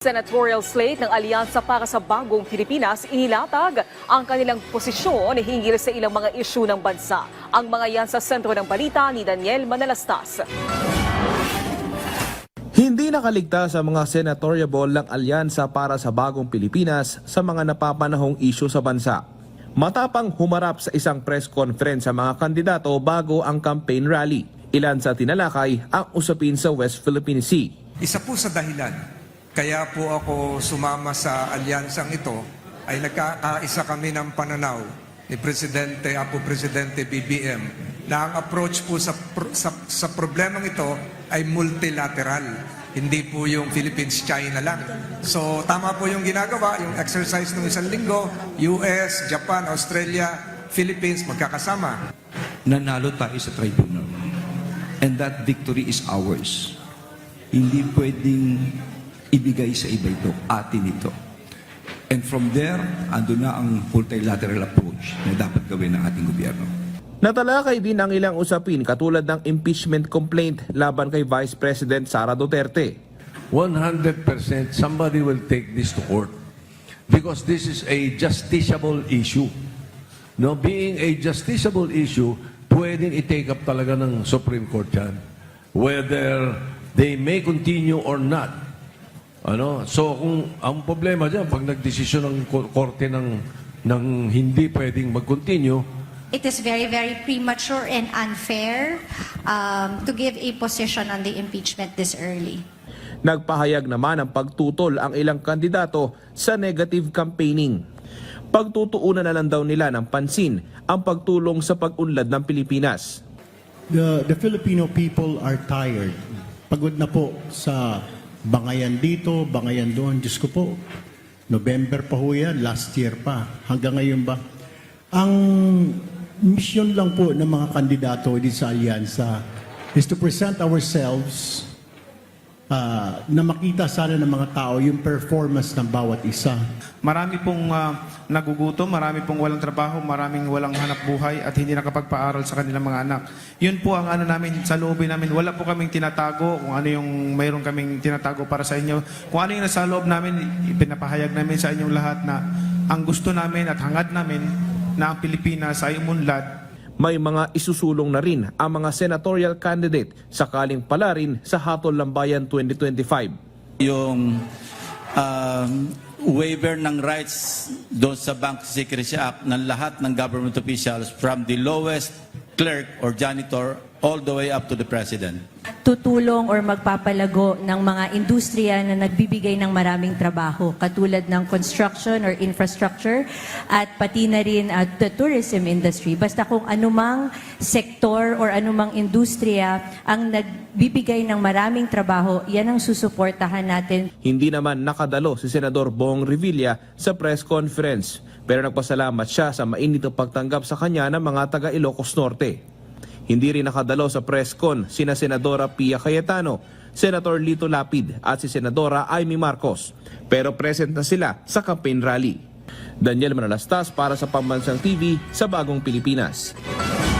Senatorial slate ng Alyansa para sa Bagong Pilipinas inilatag ang kanilang posisyon hinggil sa ilang mga isyu ng bansa. Ang mga yan sa sentro ng balita ni Daniel Manalastas. Hindi nakaligtas ang mga senatoriable ng Alyansa para sa Bagong Pilipinas sa mga napapanahong isyu sa bansa. Matapang humarap sa isang press conference sa mga kandidato bago ang campaign rally. Ilan sa tinalakay ang usapin sa West Philippine Sea. Isa po sa dahilan kaya po ako sumama sa alyansang ito ay nagkakaisa kami ng pananaw ni Apo Presidente BBM na ang approach po sa problemang ito ay multilateral. Hindi po yung Philippines-China lang. So tama po yung ginagawa, yung exercise ng isang linggo, US, Japan, Australia, Philippines magkakasama. Nanalo tayo sa tribunal. And that victory is ours. Hindi pwedeng ibigay sa iba ito, atin ito. And from there, ando na ang multilateral approach na dapat gawin ng ating gobyerno. Natalakay din ang ilang usapin katulad ng impeachment complaint laban kay Vice President Sara Duterte. 100% somebody will take this to court because this is a justiciable issue. No, being a justiciable issue, pwedeng i-take up talaga ng Supreme Court yan. Whether they may continue or not. So kung ang problema diyan pag nagdesisyon ng korte ng hindi pwedeng mag-continue, it is very premature and unfair to give a position on the impeachment this early. Nagpahayag naman ng pagtutol ang ilang kandidato sa negative campaigning. Pagtutuunan na lang daw nila ng pansin ang pagtulong sa pag-unlad ng Pilipinas. The Filipino people are tired. Pagod na po sa bangayan dito, bangayan doon. Diyos ko po, November pa ho yan, last year pa. Hanggang ngayon ba? Ang mission lang po ng mga kandidato dito sa Alyansa is to present ourselves na makita sana ng mga tao yung performance ng bawat isa. Marami pong nagugutom, marami pong walang trabaho, maraming walang hanap buhay at hindi nakapagpaaral sa kanilang mga anak. Yun po ang ano namin sa loobin namin. Wala po kaming tinatago kung ano yung mayroon kaming tinatago para sa inyo. Kung ano yung nasa loob namin, ipinapahayag namin sa inyong lahat na ang gusto namin at hangad namin na ang Pilipinas ay umunlad. May mga isusulong na rin ang mga senatorial candidate sakaling pala rin sa Hatol ng Bayan 2025. Yung waiver ng rights doon sa Bank Secrecy Act ng lahat ng government officials from the lowest clerk or janitor all the way up to the President. Tutulong or magpapalago ng mga industriya na nagbibigay ng maraming trabaho katulad ng construction or infrastructure at pati na rin the tourism industry. Basta kung anumang sektor or anumang industriya ang nagbibigay ng maraming trabaho, yan ang susuportahan natin. Hindi naman nakadalo si Senador Bong Revilla sa press conference pero nagpasalamat siya sa mainit na pagtanggap sa kanya ng mga taga Ilocos Norte. Hindi rin nakadalo sa press con sina Senadora Pia Cayetano, Senator Lito Lapid at si Senadora Amy Marcos. Pero present na sila sa campaign rally. Daniel Manalastas para sa Pambansang TV sa Bagong Pilipinas.